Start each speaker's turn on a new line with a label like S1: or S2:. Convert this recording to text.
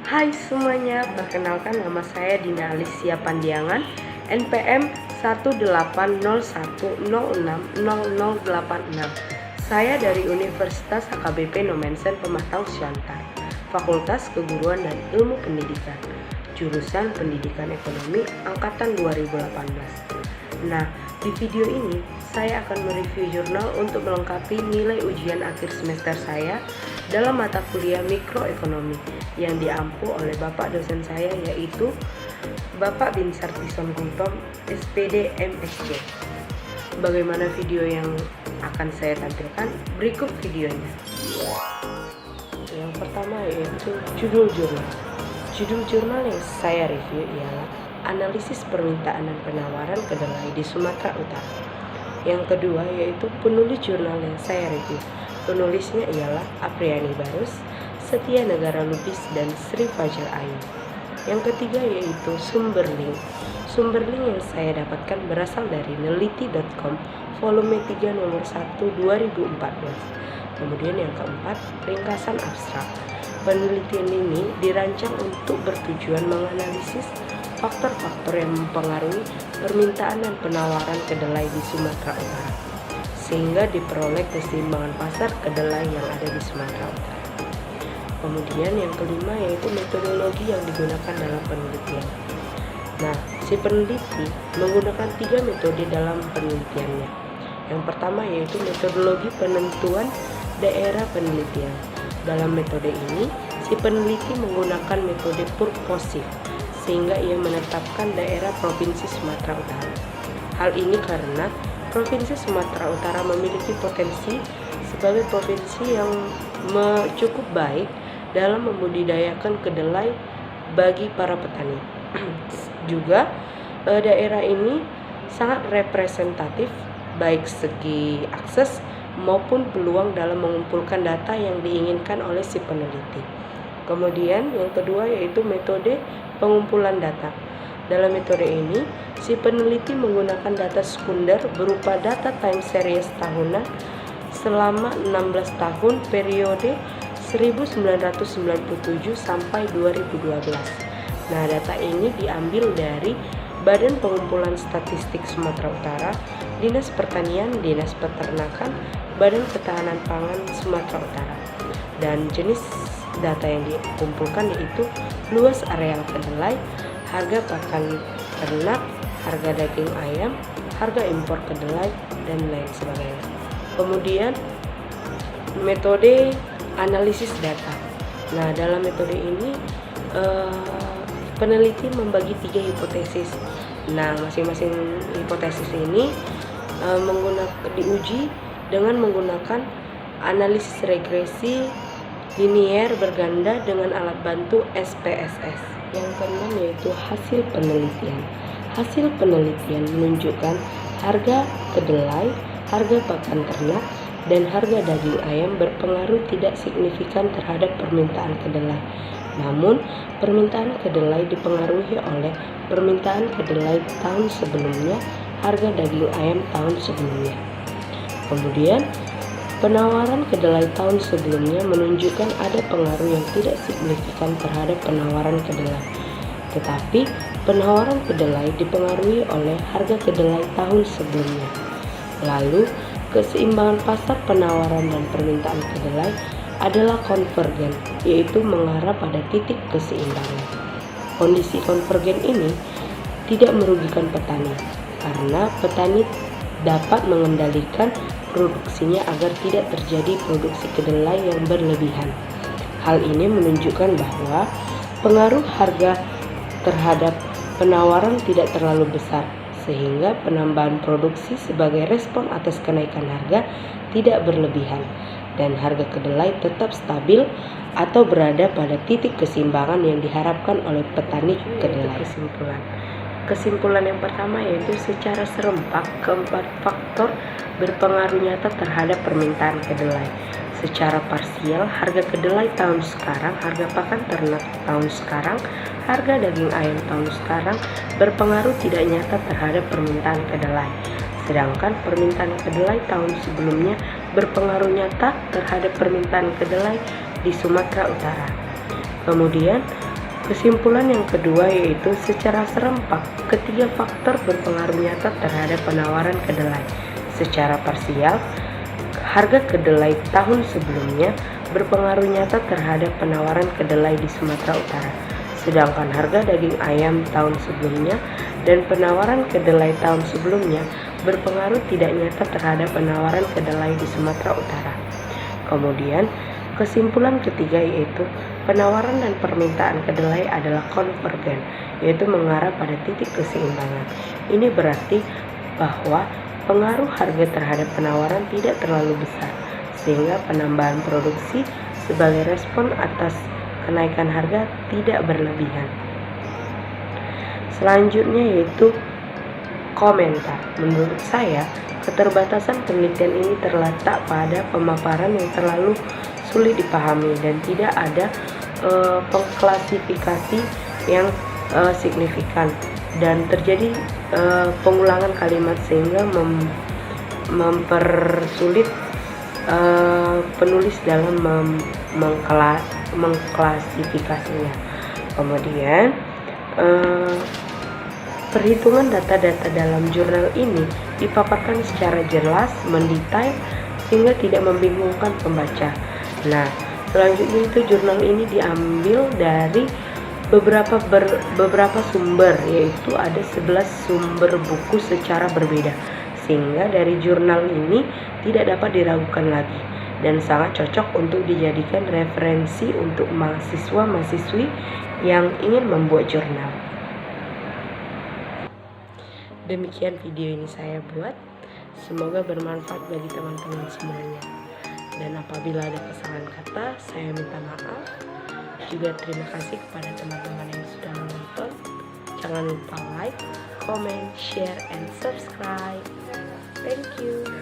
S1: Hai semuanya, perkenalkan nama saya Dina Alicia Pandiangan, NPM 18010600086. Saya dari Universitas HKBP Nomensen Pematang Siantar, Fakultas Keguruan dan Ilmu Pendidikan, jurusan Pendidikan Ekonomi Angkatan 2018. Nah, di video ini saya akan mereview jurnal untuk melengkapi nilai ujian akhir semester saya dalam mata kuliah mikroekonomi yang diampu oleh Bapak dosen saya, yaitu Bapak Binsar Tisongkutom, SPD MSc. Bagaimana video yang akan saya tampilkan? Berikut videonya. Yang pertama yaitu judul jurnal. Judul jurnal yang saya review ialah Analisis Permintaan dan Penawaran Kedelai di Sumatera Utara. Yang kedua yaitu penulis jurnal yang saya review. Penulisnya ialah Apriani Barus, Setia Negara Lubis, dan Sri Fajar Ayu. Yang ketiga yaitu sumber link. Sumber link yang saya dapatkan berasal dari neliti.com volume 3 nomor 1 2014. Kemudian yang keempat, ringkasan abstrak. Penelitian ini dirancang untuk bertujuan menganalisis faktor-faktor yang mempengaruhi permintaan dan penawaran kedelai di Sumatera Utara, sehingga diperoleh keseimbangan pasar kedelai yang ada di Sumatera Utara. Kemudian yang kelima yaitu metodologi yang digunakan dalam penelitian. Nah, si peneliti menggunakan 3 metode dalam penelitiannya. Yang pertama yaitu metodologi penentuan daerah penelitian. Dalam metode ini, si peneliti menggunakan metode purposif, sehingga ia menetapkan daerah Provinsi Sumatera Utara. Hal ini karena Provinsi Sumatera Utara memiliki potensi sebagai provinsi yang cukup baik dalam membudidayakan kedelai bagi para petani. Juga daerah ini sangat representatif baik segi akses maupun peluang dalam mengumpulkan data yang diinginkan oleh si peneliti. Kemudian yang kedua yaitu metode pengumpulan data. Dalam metode ini, si peneliti menggunakan data sekunder berupa data time series tahunan selama 16 tahun periode 1997 sampai 2012. Nah, data ini diambil dari Badan Pengumpulan Statistik Sumatera Utara, Dinas Pertanian, Dinas Peternakan, Badan Ketahanan Pangan Sumatera Utara. Dan jenis data yang dikumpulkan yaitu luas areal kedelai, harga pakan ternak, harga daging ayam, harga impor kedelai, dan lain sebagainya. Kemudian metode analisis data. Nah, dalam metode ini peneliti membagi 3 hipotesis. Nah, masing-masing hipotesis ini diuji dengan menggunakan analisis regresi linier berganda dengan alat bantu SPSS. Yang keenam yaitu hasil penelitian. Hasil penelitian menunjukkan harga kedelai, harga pakan ternak, dan harga daging ayam berpengaruh tidak signifikan terhadap permintaan kedelai. Namun, permintaan kedelai dipengaruhi oleh permintaan kedelai tahun sebelumnya, harga daging ayam tahun sebelumnya. Kemudian, penawaran kedelai tahun sebelumnya menunjukkan ada pengaruh yang tidak signifikan terhadap penawaran kedelai. Tetapi, penawaran kedelai dipengaruhi oleh harga kedelai tahun sebelumnya. Lalu, keseimbangan pasar penawaran dan permintaan kedelai adalah konvergen, yaitu mengarah pada titik keseimbangan. Kondisi konvergen ini tidak merugikan petani, karena petani dapat mengendalikan produksinya agar tidak terjadi produksi kedelai yang berlebihan. Hal ini menunjukkan bahwa pengaruh harga terhadap penawaran tidak terlalu besar, sehingga penambahan produksi sebagai respon atas kenaikan harga tidak berlebihan, dan harga kedelai tetap stabil atau berada pada titik keseimbangan yang diharapkan oleh petani kedelai. Kesimpulan yang pertama yaitu secara serempak keempat faktor berpengaruh nyata terhadap permintaan kedelai. Secara parsial, harga kedelai tahun sekarang, harga pakan ternak tahun sekarang, harga daging ayam tahun sekarang berpengaruh tidak nyata terhadap permintaan kedelai. Sedangkan permintaan kedelai tahun sebelumnya berpengaruh nyata terhadap permintaan kedelai di Sumatera Utara. Kemudian, Kesimpulan yang kedua yaitu secara serempak, ketiga faktor berpengaruh nyata terhadap penawaran kedelai. Secara parsial, harga kedelai tahun sebelumnya berpengaruh nyata terhadap penawaran kedelai di Sumatera Utara. Sedangkan harga daging ayam tahun sebelumnya dan penawaran kedelai tahun sebelumnya berpengaruh tidak nyata terhadap penawaran kedelai di Sumatera Utara. Kemudian, kesimpulan ketiga yaitu penawaran dan permintaan kedelai adalah konvergen, yaitu mengarah pada titik keseimbangan. Ini berarti bahwa pengaruh harga terhadap penawaran tidak terlalu besar, sehingga penambahan produksi sebagai respon atas kenaikan harga tidak berlebihan. Selanjutnya yaitu komentar. Menurut saya, keterbatasan penelitian ini terletak pada pemaparan yang terlalu sulit dipahami dan tidak ada pengklasifikasi yang signifikan, dan terjadi pengulangan kalimat sehingga mempersulit penulis dalam mengklasifikasinya. Kemudian perhitungan data-data dalam jurnal ini dipaparkan secara jelas, mendetail, sehingga tidak membingungkan pembaca. Nah, selanjutnya itu jurnal ini diambil dari beberapa sumber, yaitu ada 11 sumber buku secara berbeda, sehingga dari jurnal ini tidak dapat diragukan lagi dan sangat cocok untuk dijadikan referensi untuk mahasiswa-mahasiswi yang ingin membuat jurnal. Demikian video ini saya buat, semoga bermanfaat bagi teman-teman semuanya. Dan apabila ada kesalahan kata, saya minta maaf. Juga terima kasih kepada teman-teman yang sudah menonton. Jangan lupa like, comment, share, and subscribe. Thank you.